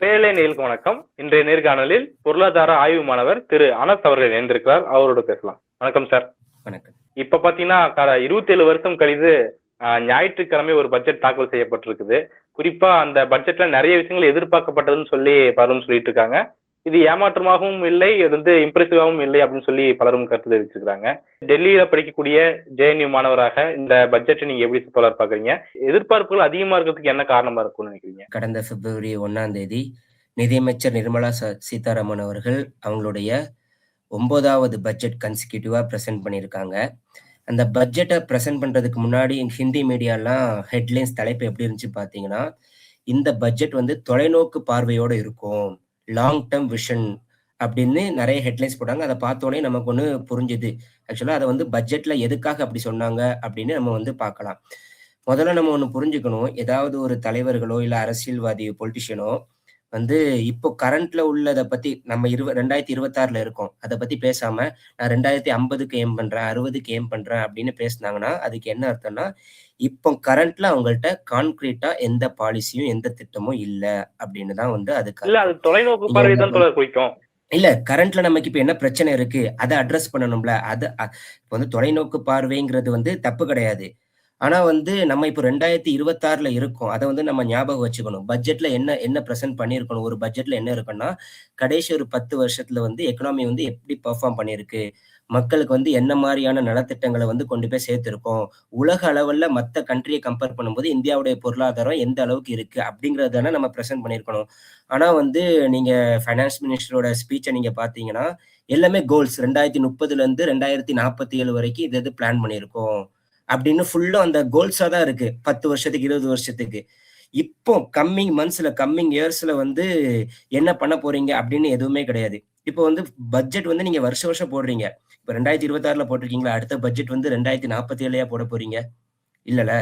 பேரலை நேயர்களுக்கு வணக்கம். இன்றைய நேர்காணலில் பொருளாதார ஆய்வு மாணவர் திரு அனஸ் அவர்கள் இணைந்திருக்கிறார். அவரோட பேசலாம். வணக்கம் சார். வணக்கம். இப்ப பாத்தீங்கன்னா 27 வருஷம் கழித்து ஞாயிற்றுக்கிழமை ஒரு பட்ஜெட் தாக்கல் செய்யப்பட்டிருக்குது. குறிப்பா அந்த பட்ஜெட்ல நிறைய விஷயங்கள் எதிர்பார்க்கப்பட்டதுன்னு சொல்லி பலரும் சொல்லிட்டு இருக்காங்க. இது ஏமாற்றமாகவும் இல்லை, இது வந்து இம்ப்ரெசிவாகவும் இல்லை அப்படின்னு சொல்லி பலரும் கருத்து தெரிவிச்சிருக்காங்க. டெல்லியில படிக்கக்கூடிய JNU மாணவராக இந்த பட்ஜெட்டை நீங்க எப்படி தோழர் பாக்குறீங்க? எதிர்பார்ப்புகள் அதிகமா இருக்கிறதுக்கு என்ன காரணமா இருக்கும்னு நினைக்கிறீங்க? கடந்த பிப்ரவரி 1ஆம் தேதி நிதியமைச்சர் நிர்மலா சீதாராமன் அவர்கள் அவங்களுடைய 9வது பட்ஜெட் கன்சிக்யூட்டிவா பிரசன்ட் பண்ணியிருக்காங்க. அந்த பட்ஜெட்டை பிரசன்ட் பண்றதுக்கு முன்னாடி ஹிந்தி மீடியாலாம் ஹெட்லைன்ஸ் தலைப்பு எப்படி இருந்துச்சு பார்த்தீங்கன்னா, இந்த பட்ஜெட் வந்து தொலைநோக்கு பார்வையோட இருக்கும், லாங் டேர்ம் விஷன் அப்படின்னு நிறைய ஹெட்லைன்ஸ் போட்டாங்க. அதை பார்த்தோன்னே நமக்கு ஒன்று புரிஞ்சுது. ஆக்சுவலாக அதை வந்து பட்ஜெட்ல எதுக்காக அப்படி சொன்னாங்க அப்படின்னு நம்ம வந்து பார்க்கலாம். முதல்ல நம்ம ஒண்ணு புரிஞ்சுக்கணும். ஏதாவது ஒரு தலைவர்களோ, இல்ல அரசியல்வாதி பொலிட்டிஷியனோ வந்து இப்போ கரண்ட்ல உள்ளத பத்தி நம்ம 2026ல இருக்கோம். அத பத்தி பேசாம, நான் 2050க்கு எய்ம் பண்றேன், 60க்கு எய்ம் பண்றேன் அப்படின்னு பேசுனாங்கன்னா, அதுக்கு என்ன அர்த்தம்னா, இப்போ கரண்ட்ல அவங்கள்ட்ட கான்கிரீட்டா எந்த பாலிசியும், எந்த திட்டமும் இல்ல அப்படின்னு தான் வந்து அதுக்கு இல்ல, அது தொலைநோக்கு பார்வை தான் தோழர் குறிக்கும். இல்ல கரண்ட்ல நமக்கு இப்ப என்ன பிரச்சனை இருக்கு? அத அட்ரஸ் பண்ணணும்ல. இப்ப வந்து தொலைநோக்கு பார்வைங்கிறது வந்து தப்பு கிடையாது. ஆனா வந்து நம்ம இப்போ 2026ல இருக்கோம். அத வந்து நம்ம ஞாபகம் வச்சுக்கணும். பட்ஜெட்ல என்ன என்ன பிரசன்ட் பண்ணியிருக்கணும். ஒரு பட்ஜெட்ல என்ன இருக்குன்னா, கடைசி ஒரு 10 வருஷத்துல வந்து எக்கனாமி வந்து எப்படி பெர்ஃபார்ம் பண்ணியிருக்கு? மக்களுக்கு வந்து என்ன மாரியான நலத்திட்டங்கள வந்து கொண்டு போய் சேர்த்திருக்கோம்? உலக அளவுல மத்த கண்ட்ரிய கம்பேர் பண்ணும்போது இந்தியாவுடைய பொருளாதாரம் எந்த அளவுக்கு இருக்கு? அப்படிங்கிறத தானே நம்ம பிரசன்ட் பண்ணியிருக்கணும். ஆனா வந்து நீங்க ஃபைனான்ஸ் மினிஸ்டரோட ஸ்பீச்ச நீங்க பார்த்தீங்கன்னா, எல்லாமே கோல்ஸ் 2030லேருந்து 2047 வரைக்கும் இது பிளான் பண்ணியிருக்கோம். அப்படின்னு ஃபுல்லா அந்த கோல்ஸா தான் இருக்கு. 10 வருஷத்துக்கு, 20 வருஷத்துக்கு. இப்போ கம்மிங் மந்த்ஸ்ல, கம்மிங் இயர்ஸ்ல வந்து என்ன பண்ண போறீங்க அப்படின்னு எதுவுமே கிடையாது. இப்போ வந்து பட்ஜெட் வந்து நீங்க வருஷம் வருஷம் போடுறீங்க. இப்ப 2026ல போட்டிருக்கீங்களா? அடுத்த பட்ஜெட் வந்து 2047லயா போட போறீங்க? இல்லல்ல.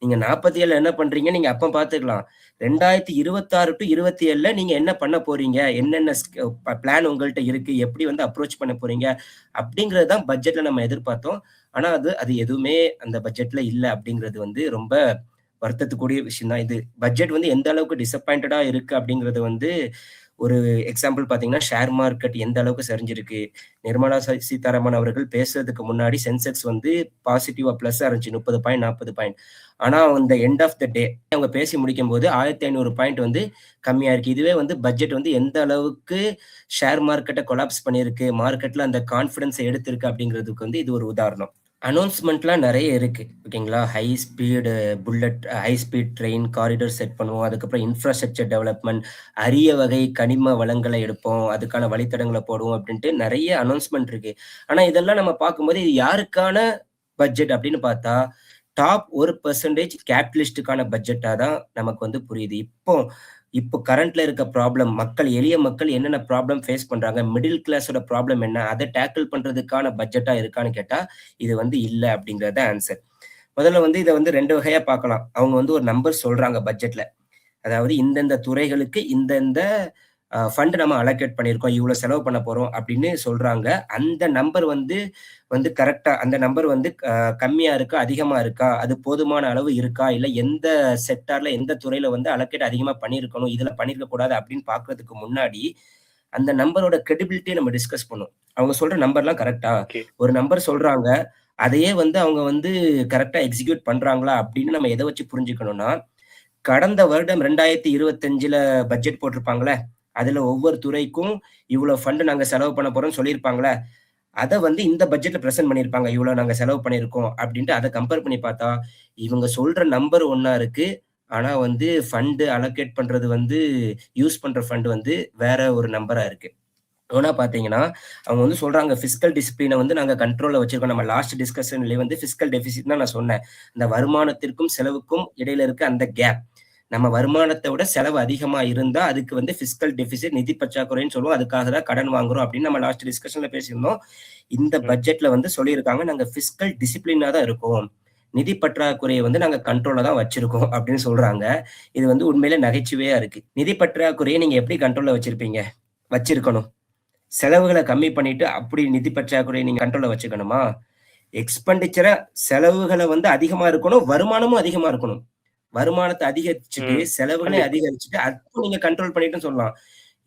நீங்க 47ல என்ன பண்றீங்க? நீங்க அப்ப பார்த்துக்கலாம். 2026 டூ 27ல நீங்க என்ன பண்ண போறீங்க? என்னென்ன பிளான் உங்கள்ட்ட இருக்கு? எப்படி வந்து அப்ரோச் பண்ண போறீங்க? அப்படிங்கிறது தான் பட்ஜெட்ல நம்ம எதிர்பார்த்தோம். ஆனா அது அது எதுவுமே அந்த பட்ஜெட்ல இல்ல அப்படிங்கிறது வந்து ரொம்ப வருத்தத்துக்குரிய விஷயம் தான் இது. பட்ஜெட் வந்து எந்த அளவுக்கு டிசப்பாயிண்டடா இருக்கு அப்படிங்கிறது வந்து ஒரு எக்ஸாம்பிள் பார்த்தீங்கன்னா, ஷேர் மார்க்கெட் எந்த அளவுக்கு சரிஞ்சிருக்கு. நிர்மலா சீதாராமன் அவர்கள் பேசுறதுக்கு முன்னாடி சென்செக்ஸ் வந்து பாசிட்டிவா பிளஸ்ஸா இருந்துச்சு. 30 பாயிண்ட், 40 பாயிண்ட். ஆனா அந்த எண்ட் ஆஃப் த டே அவங்க பேசி முடிக்கும்போது 1500 பாயிண்ட் வந்து கம்மியா இருக்கு. இதுவே வந்து பட்ஜெட் வந்து எந்த அளவுக்கு ஷேர் மார்க்கெட்ட கொலாப்ஸ் பண்ணியிருக்கு, மார்க்கெட்ல அந்த கான்ஃபிடன்ஸ எடுத்திருக்கு அப்படிங்கிறதுக்கு வந்து இது ஒரு உதாரணம். அனௌன்ஸ்மெண்ட்லாம் நெறைய இருக்கு. ஓகேங்களா? High speed train corridor set பண்ணுவோம். அதுக்கப்புறம் இன்ஃப்ராஸ்ட்ரக்சர் டெவலப்மென்ட், அரிய வகை கனிம வளங்கள எடுப்போம். அதுக்கான வழித்தடங்கள போடுவோம் அப்படின்ட்டு நெறைய அனௌன்ஸ்மென்ட் இருக்கு. ஆனா இதெல்லாம் நம்ம பார்க்கும்போது இது யாருக்கான பட்ஜெட் அப்படின்னு பார்த்தா, டாப் 1% கேபிட்டலிஸ்ட்டுக்கான பட்ஜெட்டா தான் நமக்கு வந்து புரியுது. இப்போ கரண்ட்ல இருக்க ப்ராப்ளம் எளிய மக்கள் என்னென்ன ப்ராப்ளம் ஃபேஸ் பண்றாங்க? மிடில் கிளாஸோட ப்ராப்ளம் என்ன? அத டேக்கிள் பண்றதுக்கான பட்ஜெட்டா இருக்கான்னு கேட்டா, இது வந்து இல்ல அப்படிங்கிறது தான் ஆன்சர். முதல்ல வந்து இத வந்து 2 வகையா பார்க்கலாம். அவங்க வந்து ஒரு நம்பர் சொல்றாங்க பட்ஜெட்ல. அதாவது இந்தந்த துறைகளுக்கு இந்தந்த ஃபண்ட் நம்ம அலோகேட் பண்ணியிருக்கோம். இவ்வளோ செலவு பண்ண போறோம் அப்படின்னு சொல்றாங்க. அந்த நம்பர் வந்து வந்து கரெக்ட்டா அந்த நம்பர் வந்து கம்மியா இருக்கா? அதிகமா இருக்கா? அது போதுமான அளவு இருக்கா? இல்ல எந்த செக்டார்ல, எந்த துறையில வந்து அலோகேட் அதிகமா பண்ணியிருக்கணும், இதுல பண்ணியிருக்க கூடாது அப்படின்னு பார்க்கறதுக்கு முன்னாடி, அந்த நம்பரோட கிரெடிபிலிட்டிய நம்ம டிஸ்கஸ் பண்ணுவோம். அவங்க சொல்ற நம்பர்லாம் கரெக்ட்டா? ஓகே. ஒரு நம்பர் சொல்றாங்க. அதையே வந்து அவங்க வந்து கரெக்ட்டா எக்ஸிக்யூட் பண்றாங்களா? அப்படின்னு நம்ம எத வச்சு புரிஞ்சுக்கணும்னா, கடந்த வருடம் 2025ல பட்ஜெட் போட்டிருப்பாங்கல்ல, அதுல ஒவ்வொரு துறைக்கும் இவ்வளோ ஃபண்ட் நாங்க செலவு பண்ண போறோம்னு சொல்லியிருப்பாங்கல்ல, அத வந்து இந்த பட்ஜெட்ல பிரசன்ட் பண்ணியிருப்பாங்க. இவ்வளோ நாங்க செலவு பண்ணியிருக்கோம் அப்படின்ட்டு அத கம்பேர் பண்ணி பார்த்தா, இவங்க சொல்ற நம்பர் ஒண்ணா இருக்கு. ஆனா வந்து ஃபண்ட் அலோகேட் பண்றது வந்து யூஸ் பண்ற ஃபண்ட் வந்து வேற ஒரு நம்பரா இருக்கு. ஓனா பார்த்தீங்கன்னா, அவங்க வந்து சொல்றாங்க பிஸ்கல் டிசிப்ளின வந்து நாங்க கண்ட்ரோல்ல வச்சிருக்கோம். நம்ம லாஸ்ட் டிஸ்கஷன்லயே வந்து பிஸ்கல் டெபிசிட் தான் நான் சொன்னேன். அந்த வருமானத்திற்கும், செலவுக்கும் இடையில இருக்க அந்த கேப். நம்ம வருமானத்த விட செலவு அதிகமா இருந்தா, அதுக்கு வந்து பிஸ்கல் டெபிசிட் நிதி பற்றாக்குறைன்னு சொல்லுவோம். அதுக்காக தான் கடன் வாங்குறோம் அப்படின்னு நம்ம லாஸ்ட் டிஸ்கஷன்ல பேசியிருந்தோம். இந்த ம். பட்ஜெட்ல வந்து சொல்லியிருக்காங்க, நாங்க பிஸ்கல் டிசிப்ளினா தான் இருக்கோம். நிதி பற்றாக்குறைய வந்து நாங்க கண்ட்ரோல்ல தான் வச்சிருக்கோம் அப்படின்னு சொல்றாங்க. இது வந்து உண்மையிலே நகைச்சுவையா இருக்கு. நிதி பற்றாக்குறைய நீங்க எப்படி கண்ட்ரோல்ல வச்சிருப்பீங்க? வச்சிருக்கணும். செலவுகள கம்மி பண்ணிட்டு, அப்படி நிதி பற்றாக்குறைய நீங்க கண்ட்ரோல்ல வச்சுக்கணுமா? எக்ஸ்பெண்டிச்சர செலவுகள வந்து அதிகமா இருக்கணும். வருமானமும் அதிகமா இருக்கணும். வருமானத்தை அதிகரிச்சுட்டு செலவுகளை கண்டிப்பா. அதிகரிச்சுட்டு அப்போ நீங்க கண்ட்ரோல் பண்ணிட்டுன்னு சொல்லலாம்.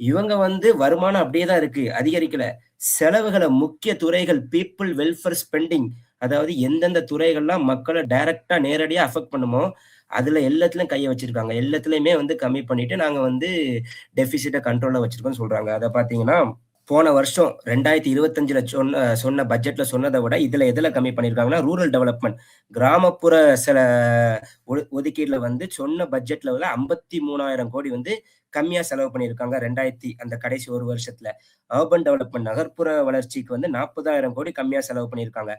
இவங்க வந்து வருமானம் அப்படியே தான் இருக்கு. அதிகரிக்கல. செலவுகள முக்கிய துறைகள் பீப்பிள் வெல்ஃபேர் ஸ்பெண்டிங் அதாவது எந்தெந்த துறைகள்லாம் மக்கள டைரக்ட்டா நேரடியா அஃபெக்ட் பண்ணுமோ, அதுல எல்லாத்துலயும் கைய வச்சிருக்காங்க. எல்லாத்துலயுமே வந்து கம்மி பண்ணிட்டு நாங்க வந்து டெபிசிட்ட கண்ட்ரோல்ல வச்சிருக்கோம்னு சொல்றாங்க. அத பார்த்தீங்கன்னா, போன வருஷம் 2025ல சொன்ன பட்ஜெட்ல சொன்னத விட இதுல எதுல கம்மி பண்ணியிருக்காங்கன்னா, ரூரல் டெவலப்மென்ட் கிராமப்புற சில ஒதுக்கீடுல வந்து சொன்ன பட்ஜெட்ல விட 53,000 கோடி வந்து கம்மியா செலவு பண்ணியிருக்காங்க. அந்த கடைசி 1 வருஷத்துல. அர்பன் டெவலப்மென்ட் நகர்ப்புற வளர்ச்சிக்கு வந்து 40,000 கோடி கம்மியா செலவு பண்ணியிருக்காங்க.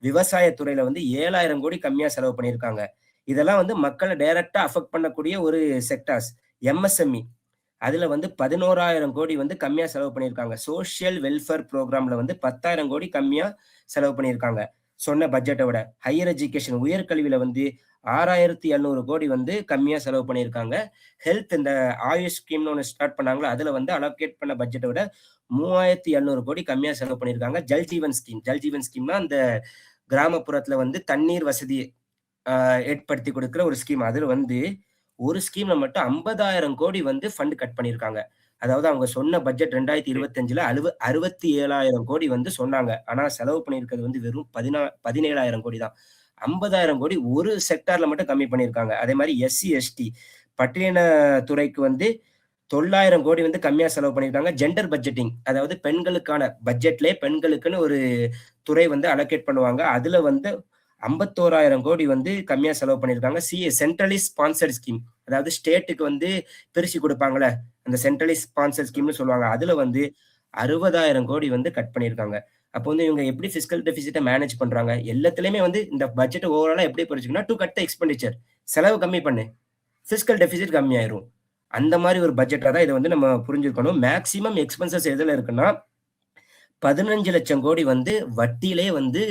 விவசாய துறையில வந்து 7,000 கோடி கம்மியா செலவு பண்ணியிருக்காங்க. இதெல்லாம் வந்து மக்கள டைரக்ட்டா அஃபெக்ட் பண்ணக்கூடிய ஒரு செக்டார்ஸ். எம்எஸ்எம்இ அதுல வந்து 11,000 கோடி வந்து கம்மியா செலவு பண்ணியிருக்காங்க. சோசியல் வெல்ஃபேர் புரோகிராம்ல வந்து 10,000 கோடி கம்மியா செலவு பண்ணியிருக்காங்க. சொன்ன பட்ஜெட்ட விட. ஹையர் எஜுகேஷன் உயர்கல்வியில வந்து 6,700 கோடி வந்து கம்மியா செலவு பண்ணியிருக்காங்க. ஹெல்த் இந்த ஆயுஷ் ஸ்கீம்னு ஒண்ணு ஸ்டார்ட் பண்ணாங்கல்ல, அதுல வந்து அலோகேட் பண்ண பட்ஜெட்ட விட 3,700 கோடி கம்மியா செலவு பண்ணியிருக்காங்க. ஜல் ஜீவன் ஸ்கீம். ஜல் ஜீவன் ஸ்கீம்னா அந்த கிராமப்புறத்துல வந்து தண்ணீர் வசதி ஏற்படுத்தி கொடுக்கிற ஒரு ஸ்கீம். அதுல வந்து ஒரு ஸ்கீம்ல மட்டும் 50,000 கோடி வந்து ஃபண்ட் கட் பண்ணியிருக்காங்க. அதாவது அவங்க சொன்ன பட்ஜெட் 2025ல 67,000 கோடி வந்து சொன்னாங்க. ஆனா செலவு பண்ணியிருக்கிறது வந்து வெறும் 17,000 கோடி தான். 50,000 கோடி ஒரு செக்டார்ல மட்டும் கம்மி பண்ணியிருக்காங்க. அதே மாரி எஸ்சி, எஸ்டி பட்டியலின துறைக்கு வந்து 9,000 கோடி வந்து கம்மியா செலவு பண்ணியிருக்காங்க. ஜெண்டர் பட்ஜெட்டிங் அதாவது பெண்களுக்கான பட்ஜெட்லயே பெண்களுக்குன்னு ஒரு துறை வந்து அலோகேட் பண்ணுவாங்க. அதுல வந்து 51,000 கோடி வந்து கம்மியா செலவு பண்ணியிருக்காங்க. சென்ட்ரலி ஸ்பான்சர்ட் ஸ்கீம் அதாவது ஸ்டேட்டுக்கு வந்து பிரிச்சு குடுப்பாங்கல்ல, அந்த சென்ட்ரலி ஸ்பான்சர்ட் ஸ்கீம்னு சொல்லுவாங்க. அதுல வந்து 60,000 கோடி வந்து கட் பண்ணியிருக்காங்க. அப்போ வந்து இவங்க எப்படி பிஸ்கல் டெபிசிட்ட மேனேஜ் பண்றாங்க? எல்லாத்துலயுமே வந்து இந்த பட்ஜெட் ஓவராலா எப்படி பிரிச்சுக்கணும்னா, டூ கட் த எக்ஸ்பெண்டிச்சர் செலவு கம்மி பண்ணு. பிஸ்கல் டெபிசிட் கம்மியாயிரும். அந்த மாரி ஒரு பட்ஜெட்டா தான் இத வந்து நம்ம புரிஞ்சுக்கணும். மேக்ஸிமம் எக்ஸ்பென்சஸ் எதுல இருக்குன்னா, 15,00,000 கோடி வந்து வட்டியிலே வந்து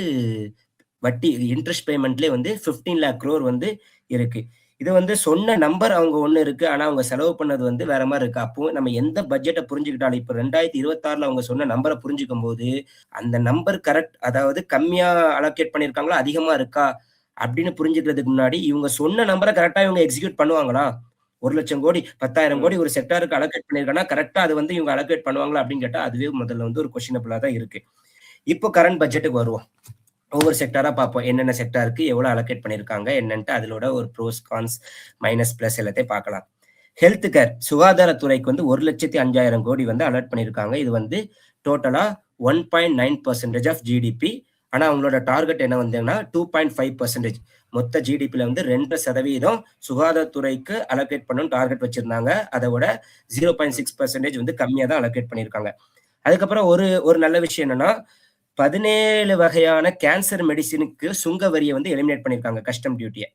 வட்டி இன்ட்ரெஸ்ட் பேமெண்ட்லயே வந்து 15,00,000 crore வந்து இருக்கு. இது வந்து சொன்ன நம்பர் அவங்க ஒண்ணு இருக்கு. ஆனா அவங்க செலவு பண்ணது வந்து வேற மாரி இருக்கு. அப்போ நம்ம எந்த பட்ஜெட்ட புரிஞ்சுக்கிட்டாலும் இப்ப 2026ல அவங்க சொன்ன நம்பர புரிஞ்சுக்கும்போது, அந்த நம்பர் கரெக்ட் அதாவது கம்மியா அலோகேட் பண்ணியிருக்காங்களா? அதிகமா இருக்கா? அப்படின்னு புரிஞ்சுக்கிறதுக்கு முன்னாடி, இவங்க சொன்ன நம்பர கரெக்ட்டா இவங்க எக்ஸிக்யூட் பண்ணுவாங்களா? 1,00,000 கோடி, 10,000 கோடி ம். ஒரு செக்டாருக்கு அலோகேட் பண்ணியிருக்காங்கன்னா, கரெக்ட்டா அது வந்து இவங்க அலோகேட் பண்ணுவாங்களா? அப்படின்னு கேட்டா, அதுவே முதல்ல வந்து ஒரு கொஸ்டினபிளா தான் இருக்கு. இப்போ கரண்ட் பட்ஜெட்டுக்கு வருவோம். ஒவ்வொரு செக்டாரா பார்ப்போம். என்னென்ன செக்டாருக்கு எவ்வளோ அலோகேட் பண்ணியிருக்காங்க என்னன்ட்டு அதலோட ஒரு ப்ரோஸ், கான்ஸ், மைனஸ், பிளஸ் எல்லாத்தையும் பார்க்கலாம். ஹெல்த் கேர் சுகாதாரத்துறைக்கு வந்து 1,05,000 கோடி வந்து அலாட் பண்ணியிருக்காங்க. இது வந்து டோட்டலா 1.9% ஆஃப் ஜிடிபி. ஆனா அவங்களோட டார்கெட் என்ன வந்ததுன்னா 2.5% மொத்த ஜிடிபில வந்து 2% சுகாதாரத்துறைக்கு அலோகேட் பண்ணணும்னு டார்கெட் வச்சிருந்தாங்க. அத விட ம். 0.6% வந்து கம்மியா தான் அலோகேட் பண்ணியிருக்காங்க. அதுக்கப்புறம் ஒரு ஒரு நல்ல விஷயம் என்னன்னா 17 வகையான கேன்சர் மெடிசினுக்கு சுங்க வரிய வந்து எலிமினேட் பண்ணியிருக்காங்க. கஸ்டம் டியூட்டிய.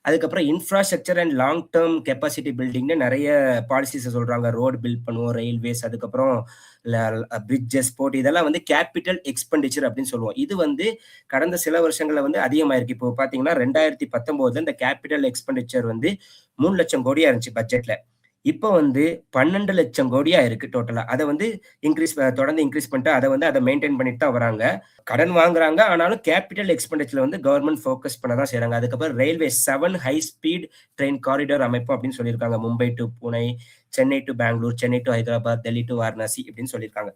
அதுக்கப்புறம் infrastructure and long term capacity பில்டிங்ன்னு நெறைய பாலிசிஸ சொல்றாங்க. ரோட் பில்ட் பண்ணுவோம், ரயில்வேஸ் அதுக்கப்புறம் ல பிரிட்ஜஸ், போர்ட் இதெல்லாம் வந்து கேப்பிட்டல் எக்ஸ்பெண்டிச்சர் அப்படின்னு சொல்லுவோம். இது வந்து கடந்த சில வருஷங்கள்ல வந்து அதிகமாயிருக்கு. இப்போ பார்த்தீங்கன்னா 2019 இந்த கேப்பிட்டல் எக்ஸ்பெண்டிச்சர் வந்து 3,00,000 கோடியா இருந்துச்சு பட்ஜெட்ல. இப்ப வந்து 12,00,000 கோடியா இருக்கு டோட்டலா. அத வந்து தொடர்ந்து இன்கிரீஸ் பண்ணிட்டு அத மெயின்டெயின் பண்ணிட்டு தான் வராங்க. கடன் வாங்குறாங்க. ஆனாலும் கேப்பிட்டல் எக்ஸ்பெண்டிச்சர்ல வந்து கவர்ன்மெண்ட் ஃபோக்கஸ் பண்ண தான் செய்றாங்க. அதுக்கப்புறம் railway 7 high speed train corridor அமைப்போம் அப்படின்னு சொல்லியிருக்காங்க. Mumbai to Pune, Chennai to Bengaluru, Chennai to Hyderabad, Delhi to Varanasi இப்படின்னு சொல்லியிருக்காங்க.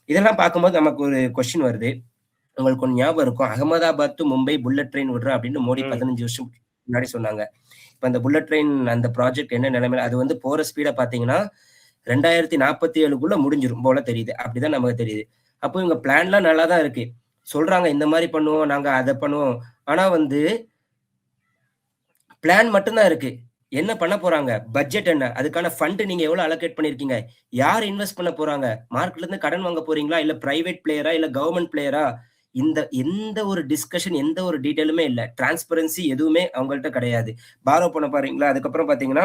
இதெல்லாம் பார்க்கும்போது நமக்கு ஒரு கொஸ்டின் வருது. உங்களுக்கு ஒண்ணு ஞாபகம் இருக்கும். Ahmedabad to Mumbai bullet train விடுறேன் அப்படின்னு மோடி ம். 15 வருஷம் முன்னாடி சொன்னாங்க. இப்ப அந்த புல்லட் ட்ரெயின் அந்த ப்ராஜெக்ட் என்ன நிலைமையில அது வந்து போற ஸ்பீட பார்த்தீங்கன்னா, 2047க்குள்ள முடிஞ்சிரும் போல தெரியுது. அப்படிதான் நமக்கு தெரியுது. அப்போ இவங்க பிளான்லாம் நல்லா தான் இருக்கு. சொல்றாங்க இந்த மாரி பண்ணுவோம், நாங்க அத பண்ணுவோம். ஆனா வந்து பிளான் மட்டும் தான் இருக்கு. என்ன பண்ண போறாங்க? பட்ஜெட் என்ன? அதுக்கான ஃபண்ட் நீங்க எவ்வளோ அலோகேட் பண்ணியிருக்கீங்க? யார் இன்வெஸ்ட் பண்ண போறாங்க? மார்க்கெட்ல இருந்து கடன் வாங்க போறீங்களா? இல்ல பிரைவேட் பிளேயரா? இல்ல கவர்ன்மென்ட் பிளேயரா? இந்த எந்த ஒரு டிஸ்கஷன், எந்த ஒரு டீட்டெயிலுமே இல்ல. டிரான்ஸ்பரன்சி எதுவுமே அவங்கள்ட்ட கிடையாது. பாரோ பண்ண போறீங்களா? அதுக்கப்புறம் பார்த்தீங்கன்னா,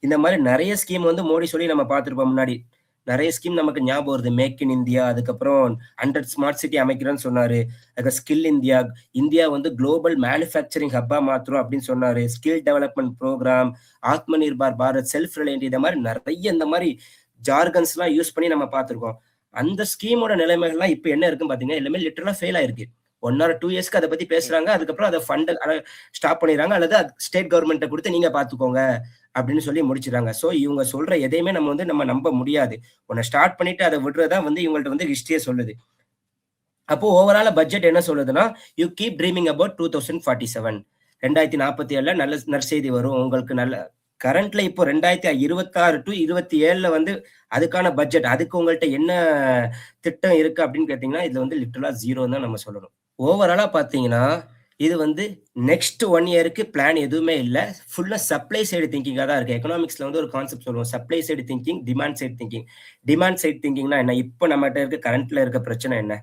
இந்த மாரி நெறைய ஸ்கீம் வந்து மோடி சொல்லி நம்ம பார்த்திருப்போம் முன்னாடி. நெறைய ஸ்கீம் நமக்கு ஞாபகம் வருது. மேக் இன் இந்தியா, அதுக்கப்புறம் 100 ஸ்மார்ட் சிட்டி அமைக்கிறேன்னு சொன்னாரு. அதுக்கு ஸ்கில் இந்தியா, இந்தியா வந்து குளோபல் மேனுஃபேக்சரிங் ஹப்பா மாத்துறோம் அப்படின்னு சொன்னாரு. Skill development program, Atma Nirbhar Bharat, self reliant இந்த மாரி நெறைய இந்த மாரி ஜார்கன்ஸ்லாம் யூஸ் பண்ணி நம்ம பார்த்திருக்கோம். அந்த ஸ்கீமோட நிலைமைகள்லாம் இப்ப என்ன இருக்குன்னு பார்த்தீங்கன்னா, எல்லாமே லிட்டரலா ஃபெயில் ஆயிருக்கு. 1 or 2 இயர்ஸ்க்கு அதை பத்தி பேசுறாங்க. அதுக்கப்புறம் அதை ஃபண்ட் ஸ்டாப் பண்ணிடுறாங்க, அல்லது ஸ்டேட் கவர்மெண்ட்டை கொடுத்து நீங்க பாத்துக்கோங்க அப்படின்னு சொல்லி முடிச்சிடறாங்க. ஸோ இவங்க சொல்ற எதையுமே நம்ம நம்ப முடியாது. ஒன்ன ஸ்டார்ட் பண்ணிட்டு அதை விடுறதா இவங்கள்ட்ட ஹிஸ்டரியே சொல்லுது. அப்போ ஓவரால பட்ஜெட் என்ன சொல்லுதுன்னா, யூ கீப் ட்ரீமிங் அபவுட் 2047. 2047ல நல்ல நற்செய்தி வரும் உங்களுக்கு. நல்ல கரண்ட்ல இப்போ 2026 to 27ல அதுக்கான பட்ஜெட், அதுக்கு உங்கள்ட்ட என்ன திட்டம் இருக்கு அப்படின்னு கேட்டீங்கன்னா, இதுல லிட்டரலா 0 தான் நம்ம சொல்லணும். ஓவராலா பாத்தீங்கன்னா இது நெக்ஸ்ட் 1 இயருக்கு பிளான் எதுவுமே இல்ல. ஃபுல்லா சப்ளை சைடு திங்கிங்கா தான் இருக்கு. எக்கனாமிக்ஸ்ல ஒரு கான்செப்ட் சொல்லுவோம், supply side thinking, demand side thinking. Demand side திங்கிங்னா என்ன? இப்போ நம்மகிட்ட இருக்க கரண்ட்ல இருக்க பிரச்சனை என்ன?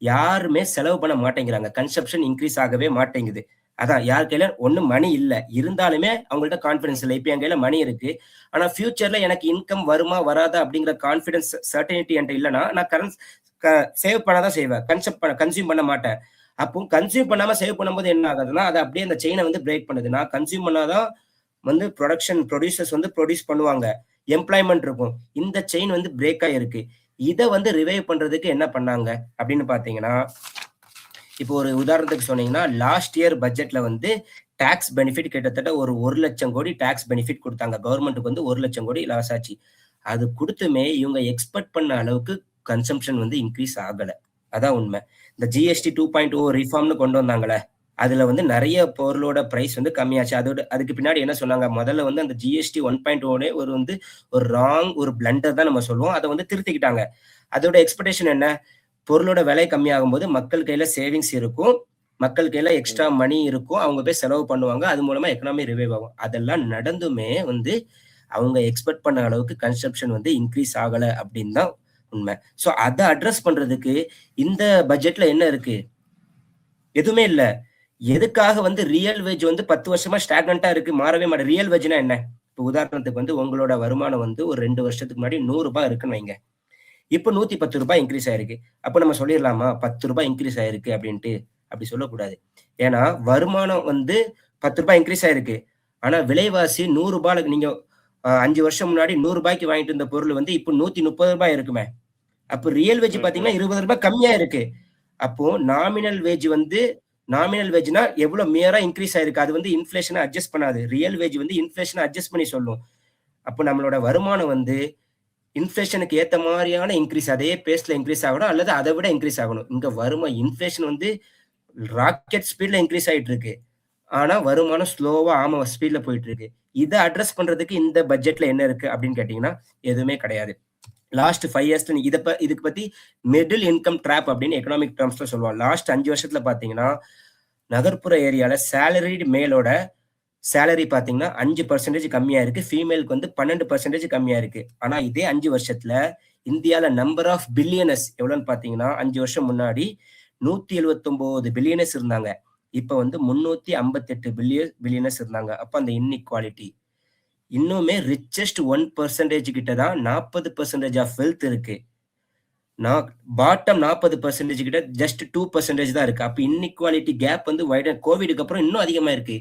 யாருமே செலவு பண்ண மாட்டேங்கிறாங்க. கன்சப்ஷன் இன்க்ரீஸ் ஆகவே மாட்டேங்குது. அதான் யார் கையில ஒண்ணு மணி இல்ல, இருந்தாலுமே அவங்கள்ட்ட கான்பிடன்ஸ் இல்ல. இப்ப என் கையில மணி இருக்கு, ஆனா ஃபியூச்சர்ல எனக்கு இன்கம் வருமா வராதா அப்படிங்கிற கான்பிடன்ஸ் சர்டனிட்டி என்கிட்ட இல்லைன்னா நான் சேவ் பண்ணாதான் செய்வேன், கன்சியூம் பண்ண மாட்டேன். அப்போ கன்சியூம் பண்ணாம சேவ் பண்ணும்போது என்ன ஆகுதுன்னா, அது அப்படியே அந்த செயினை பிரேக் பண்ணுது. நான் கன்சியூம் பண்ணாதான் ப்ரொடியூசர்ஸ் ப்ரொடியூஸ் பண்ணுவாங்க, எம்ப்ளாய்மெண்ட் இருக்கும். இந்த செயின் பிரேக் ஆயிருக்கு. இதை ரிவைவ் பண்றதுக்கு என்ன பண்ணாங்க அப்படின்னு பாத்தீங்கன்னா, இப்போ ஒரு உதாரணத்துக்கு சொன்னீங்கன்னா, லாஸ்ட் இயர் பட்ஜெட்ல டாக்ஸ் பெனிஃபிட் கிட்டத்தட்ட ஒரு 1 லட்சம் கோடி டாக்ஸ் பெனிஃபிட் கொடுத்தாங்க. கவர்மெண்ட்டுக்கு 1 லட்சம் கோடி லாஸ் ஆச்சு. அது கொடுத்துமே இவங்க எக்ஸ்பெக்ட் பண்ண அளவுக்கு கன்சம்ஷன் இன்க்ரீஸ் ஆகல. அதான் உண்மை. இந்த ஜிஎஸ்டி 2.0 ரிஃபார்ம்னு கொண்டு வந்தாங்களே, அதுல நிறைய பொருளோட பிரைஸ் கம்மியாச்சு. அதுக்கு பின்னாடி என்ன சொன்னாங்க, முதல்ல அந்த ஜிஎஸ்டி 1.0 ஒரு ராங், ஒரு பிளண்டர் தான் நம்ம சொல்லுவோம். அதை திருத்திக்கிட்டாங்க. அதோட எக்ஸ்பெக்டேஷன் என்ன? பொருளோட விலை கம்மியாகும் போது மக்கள் கையில சேவிங்ஸ் இருக்கும், மக்கள் கையில எக்ஸ்ட்ரா மணி இருக்கும், அவங்க போய் செலவு பண்ணுவாங்க, அது மூலமா எக்கனாமி ரிவைவ் ஆகும். அதெல்லாம் நடந்துமே அவங்க எக்ஸ்பெக்ட் பண்ண அளவுக்கு கன்சப்ஷன் இன்க்ரீஸ் ஆகல அப்படின்னு தான் உண்மை. ஸோ அதை அட்ரஸ் பண்றதுக்கு இந்த பட்ஜெட்ல என்ன இருக்கு? எதுவுமே இல்ல. எதுக்காக ரியல் வேஜ் 10 வருஷமா ஸ்டாக்னண்டா இருக்கு, மாறவே மாட்டேன். ரியல் வேஜ்னா என்ன? இப்போ உதாரணத்துக்கு உங்களோட வருமானம் ஒரு 2 வருஷத்துக்கு முன்னாடி 100 ரூபாய் இருக்குன்னு வைங்க, இப்போ 110 ரூபாய் இன்க்ரீஸ் ஆயிருக்கு. அப்போ நம்ம சொல்லிடலாமா 10 ரூபாய் இன்க்ரீஸ் ஆயிருக்கு அப்படின்ட்டு? அப்படி சொல்லக்கூடாது. ஏன்னா வருமானம் 10 ரூபாய் இன்க்ரீஸ் ஆயிருக்கு, ஆனா விலைவாசி 100 ரூபாய்க்கு, நீங்க 5 வருஷம் முன்னாடி 100 ரூபாய்க்கு வாங்கிட்டு இருந்த பொருள் இப்போ 130 ரூபாய் இருக்குமே. அப்போ ரியல் வேஜ் பாத்தீங்கன்னா 20 ரூபாய் கம்மியா இருக்கு. அப்போ நாமினல் வேஜ்னா எவ்வளவு மேரா இன்க்ரீஸ் ஆயிருக்கு, அது இன்ஃபிளேஷனை அட்ஜஸ்ட் பண்ணாது. ரியல் வேஜ் இன்ஃபிளேஷனை அட்ஜஸ்ட் பண்ணி சொல்லும். அப்போ நம்மளோட வருமானம் இன்ஃபிளேஷனுக்கு ஏத்த மாதிரியான இன்க்ரீஸ், அதே பேஸ்ல இன்க்ரீஸ் ஆகணும், அல்லது அதை விட இன்க்ரீஸ் ஆகணும். இங்க இன்ஃபிளேஷன் ராக்கெட் ஸ்பீட்ல இன்க்ரீஸ் ஆயிட்டு இருக்கு, ஆனா வருமானம் ஸ்லோவா ஸ்பீட்ல போயிட்டு இருக்கு. இதை அட்ரஸ் பண்றதுக்கு இந்த பட்ஜெட்ல என்ன இருக்கு அப்படின்னு கேட்டீங்கன்னா, எதுவுமே கிடையாது. லாஸ்ட் 5 இயர்ஸ் இதுக்கு பத்தி மிடில் இன்கம் ட்ராப் அப்படின்னு எக்கனாமிக் டேர்ம்ஸ்ல சொல்லுவாங்க. லாஸ்ட் 5 வருஷத்துல பாத்தீங்கன்னா, நகர்ப்புற ஏரியால சேலரிடு மேலோட சேலரி பாத்தீங்கன்னா 5% கம்மியா இருக்கு, ஃபீமேலுக்கு 12% கம்மியா இருக்கு. ஆனா இதே 5 வருஷத்துல இந்தியால நம்பர் ஆஃப் பில்லியனர்ஸ் எவ்வளவுன்னு பாத்தீங்கன்னா, 5 வருஷம் முன்னாடி 179 பில்லியனர்ஸ் இருந்தாங்க, இப்ப 358 பில்லியனர்ஸ் இருந்தாங்க. அப்ப அந்த இன்இக்வாலிட்டி இன்னுமே ரிச்சஸ்ட் 1% கிட்ட தான் 40% ஆஃப் வெல்த் இருக்கு. பாட்டம் 40% கிட்ட ஜஸ்ட் 2% தான் இருக்கு. அப்ப இன்இக்வாலிட்டி கேப் வைடன், கோவிடுக்கு அப்புறம் இன்னும் அதிகமா இருக்கு.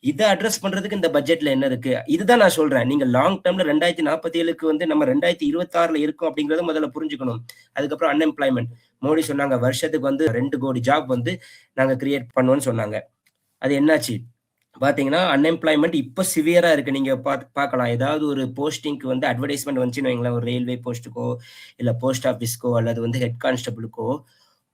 இதை அட்ரஸ் பண்றதுக்கு இந்த பட்ஜெட்ல என்ன இருக்கு? இதுதான் நான் சொல்றேன். நீங்க லாங் டேர்ம்ல 2047க்கு நம்ம 2026ல இருக்கோம் அப்படிங்கறத முதல்ல புரிஞ்சுக்கணும். அதுக்கப்புறம் அன்எம்ப்ளாய்மெண்ட், மோடி சொன்னாங்க வருஷத்துக்கு 2 கோடி ஜாப் நாங்க கிரியேட் பண்ணுவோம்னு சொன்னாங்க. அது என்னாச்சு பாத்தீங்கன்னா, அன்எம்ப்ளாய்மெண்ட் இப்ப சிவியரா இருக்கு. நீங்க பார்க்கலாம், ஏதாவது ஒரு போஸ்டிங்க்கு அட்வர்டைஸ்மெண்ட் வந்துச்சுன்னு வைங்களேன், ஒரு ரயில்வே போஸ்ட்டுக்கோ இல்ல போஸ்ட் ஆஃபீஸ்க்கோ அல்லது ஹெட் கான்ஸ்டபிளுக்கோ,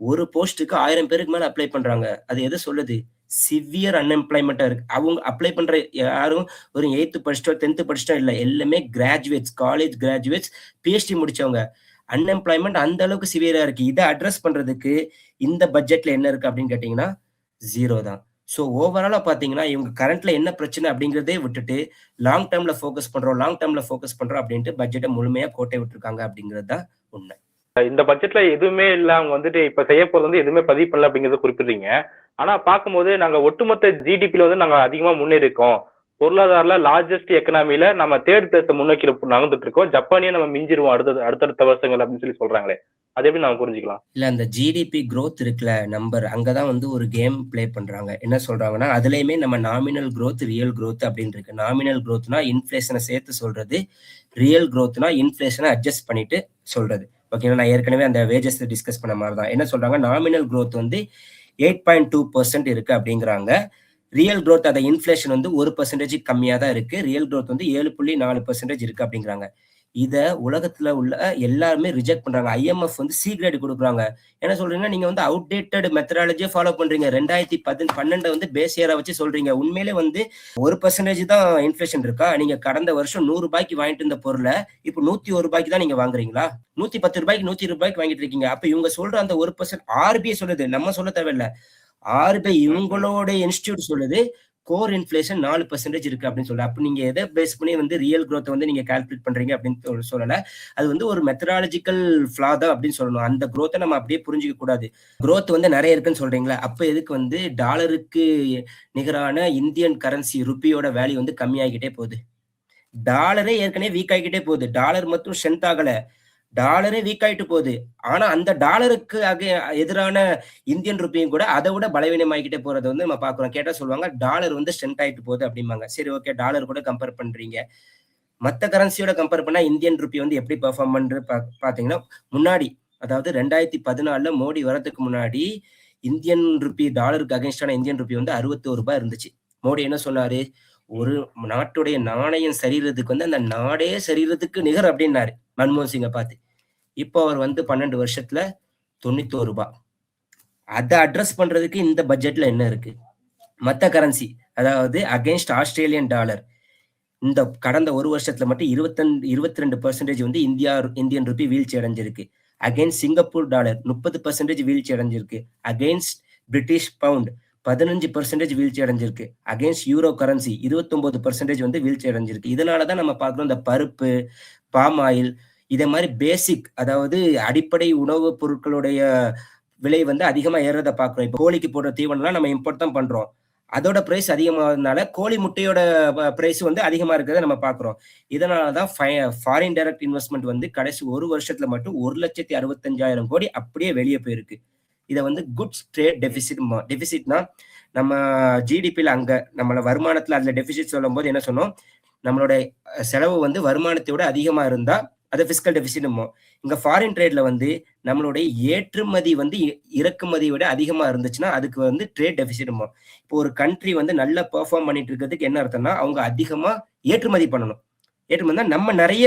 ஒரு போஸ்ட்டுக்கு 1000 பேருக்கு மேல அப்ளை பண்றாங்க. அது எது சொல்லுது? சிவியர் அன்எம்ப்ளாய்மெண்டா இருக்கு. அவங்க அப்ளை பண்ற யாரும் ஒரு 8th படிச்சிட்டோ 10th படிச்சிட்டோ இல்ல, எல்லாமே கிராஜுவேட்ஸ், காலேஜ் கிராஜுவேட்ஸ், பிஹெச்டி முடிச்சவங்க. அன்எம்ப்ளாய்மெண்ட் அந்த அளவுக்கு சிவியரா இருக்கு. இதை அட்ரஸ் பண்றதுக்கு இந்த பட்ஜெட்ல என்ன இருக்கு அப்படின்னு கேட்டீங்கன்னா, 0 தான். ஸோ ஓவராலா பாத்தீங்கன்னா, இவங்க கரண்ட்ல என்ன பிரச்சனை அப்படிங்கிறதே விட்டுட்டு லாங் டேர்ம்ல ஃபோக்கஸ் பண்றோம் அப்படின்ட்டு பட்ஜெட்டை முழுமையா கோட்டை விட்டுருக்காங்க அப்படிங்கிறது தான் உண்மை. இந்த பட்ஜெட்ல எதுவுமே இல்ல, அவங்க இப்ப செய்ய போறது எதுவுமே பதிவு பண்ணல அப்படிங்கறத குறிப்பிடுறீங்க. ஆனா பார்க்கும்போது நாங்க ஒட்டுமொத்த ஜிடிபில நாங்க அதிகமா முன்னேறிக்கோம், பொருளாதாரல லார்ஜஸ்ட் எக்கனாமில நம்ம தேர்ட் பிளேஸ் முன்னோக்கி நகர்ந்துட்டு இருக்கோம், ஜப்பானியே நம்ம மிஞ்சிருவோம் அடுத்தடுத்த வருஷங்கள் அப்படின்னு சொல்லி சொல்றாங்களே, அது எப்படி நம்ம புரிஞ்சுக்கலாம்? இல்ல, அந்த ஜிடிபி growth இருக்குல்ல நம்பர், அங்கதான் ஒரு கேம் பிளே பண்றாங்க. என்ன சொல்றாங்கன்னா, அதுலயுமே நம்ம நாமினல் growth, ரியல் growth அப்படின்னு இருக்கு. நாமினல் growthனா இன்ஃபிளேஷனை சேர்த்து சொல்றது, ரியல் growthனா இன்ஃபிளேஷனை அட்ஜஸ்ட் பண்ணிட்டு சொல்றது. ஓகேங்களா? நான் ஏற்கனவே அந்த வேஜஸ் டிஸ்கஸ் பண்ண மாதிரி தான். என்ன சொல்றாங்க, நாமினல் growth 8.2% இருக்கு அப்படிங்கிறாங்க. ரியல் growth அத இன்ஃப்ளேஷன் வந்து 1% கம்மியா தான் இருக்கு. ரியல் growth வந்து 7.4% இருக்கு அப்படிங்கிறாங்க. இத உலகத்துல உள்ள எல்லாருமே ரிஜெக்ட் பண்றாங்க. IMF வந்து சி கிரேட் குடுக்குறாங்க. என்ன சொல்றீங்கன்னா, நீங்க வந்து அவுட்டேட்டட் மெத்தடாலஜிய ஃபாலோ பண்றீங்க. 2012 வந்து பேஸ் இயரா வச்சு சொல்றீங்க. உண்மையிலே வந்து 1% தான் இன்ஃப்ளேஷன் இருக்கா? நீங்க கடந்த வருஷம் ரூ. 100 வாங்கிட்டு இருந்த பொருள, இப்ப ரூ. 101 தான் நீங்க வாங்குறீங்களா? ரூ. 110 ரூ. 120 வாங்கிட்டு இருக்கீங்க. அப்ப இவங்க சொல்ற அந்த 1% RBI சொல்லுது. நம்ம சொல்ல தேவையில்ல. RBI இவங்களோட இன்ஸ்டிடியூட் சொல்லுது. கோர் இன்ஃப்ளேஷன் 4% இருக்கு அப்படின்னு சொல்லல. அப்ப நீங்க எத பேஸ் பண்ணி வந்து ரியல் குரோத் வந்து நீங்க கால்குலேட் பண்றீங்க அப்படின்னு சொல்லல. அது வந்து ஒரு மெத்தடாலஜிக்கல் ஃப்ளா தான் அப்படின்னு சொல்லணும். அந்த குரோத்த நம்ம அப்படியே புரிஞ்சுக்க கூடாது. குரோத் வந்து நிறைய இருக்குன்னு சொல்றீங்களா? அப்ப எதுக்கு வந்து டாலருக்கு நிகரான இந்தியன் கரன்சி ருப்பியோட வேல்யூ வந்து கம்மியாகிட்டே போகுது? டாலரே ஏற்கனவே வீக் ஆகிக்கிட்டே போகுது. டாலர் மட்டும் ஸ்ட்ரென்த் ஆகல. டாலரே வீக் ஆயிட்டு போகுது. ஆனா அந்த டாலருக்கு எதிரான இந்தியன் ருப்பியும் கூட அத விட பலவீனமாகிக்கிட்டே போறத வந்து நம்ம பார்க்கிறோம். கேட்டா சொல்லுவாங்க, டாலர் வந்து ஸ்ட்ரென்த் ஆயிட்டு போகுது அப்படிம்பாங்க. சரி ஓகே, டாலர் கூட கம்பேர் பண்றீங்க. மத்த கரன்சியோட கம்பேர் பண்ணா இந்தியன் ருப்பி வந்து எப்படி பெர்ஃபார்ம் பண்து பார்த்தீங்கன்னா, முன்னாடி அதாவது 2014ல மோடி வரதுக்கு முன்னாடி இந்தியன் ருப்பி டாலருக்கு அகைன்ஸ்டான இந்தியன் ருப்பி வந்து ரூ. 61 இருந்துச்சு. மோடி என்ன சொன்னாரு? ஒரு நாட்டுடைய நாணயம் சரிறதுக்கு வந்து அந்த நாடே சரிறதுக்கு நிகர் அப்படின்னாரு. மன்மோகன் சிங்க பார்த்து. இப்போ அவர் வந்து 12 வருஷத்துல ரூ. 91. அத அட்ரஸ் பண்றதுக்கு இந்த பட்ஜெட்ல என்ன இருக்கு? மத்த கரன்சி அதாவது அகைன்ஸ்ட் ஆஸ்திரேலியன் டாலர் இந்த கடந்த ஒரு வருஷத்துல மட்டும் 22% வந்து இந்தியன் ருப்பி வீழ்ச்சி அடைஞ்சிருக்கு. அகைன்ஸ்ட் சிங்கப்பூர் டாலர் 30% வீழ்ச்சி அடைஞ்சிருக்கு. அகைன்ஸ்ட் பிரிட்டிஷ் பவுண்ட் 15% வீழ்ச்சி அடைஞ்சிருக்கு. அகைன்ஸ்ட் யூரோ கரன்சி 29% வந்து வீழ்ச்சி அடைஞ்சிருக்கு. இதனால தான் நம்ம பார்க்கிறோம் இந்த பருப்பு, பாம் ஆயில் இத மாரி பேசிக் அதாவது அடிப்படை உணவுப் பொருட்களுடைய விலை வந்து அதிகமா ஏறுறத பார்க்கிறோம். இப்போ கோழிக்கு போடுற தீவனம்லாம் நம்ம இம்போர்ட் தான் பண்றோம். அதோட பிரைஸ் அதிகமானதுனால கோழி முட்டையோட பிரைஸ் வந்து அதிகமா இருக்கிறத நம்ம பார்க்கிறோம். இதனால தான் ஃபாரின் டைரக்ட் இன்வெஸ்ட்மென்ட் வந்து கடைசி ஒரு வருஷத்துல மட்டும் 1,65,000 கோடி அப்படியே வெளிய போயிருக்கு. இத வந்து குட்ஸ் ட்ரேட் டெபிசிட்னா நம்ம ஜிடிபில அங்க நம்மள வருமானத்துல அதுல டெபிசிட் சொல்லும்போது என்ன சொன்னோம்? நம்மளோட செலவு வந்து வருமானத்தை விட அதிகமா இருந்தா அத பிஸ்கல் டெபிசிட்ம்போம். இங்க ஃபாரின் ட்ரேட்ல வந்து நம்மளுடைய ஏற்றுமதி வந்து இறக்குமதியை விட அதிகமா இருந்துச்சுன்னா அதுக்கு வந்து ட்ரேட் டெபிசிட்ம்போம். இப்போ ஒரு கண்ட்ரி வந்து நல்லா பெர்ஃபார்ம் பண்ணிட்டு இருக்கிறதுக்கு என்ன அர்த்தம்னா அவங்க அதிகமா ஏற்றுமதி பண்ணணும். ஏற்றுமதினா நம்ம நிறைய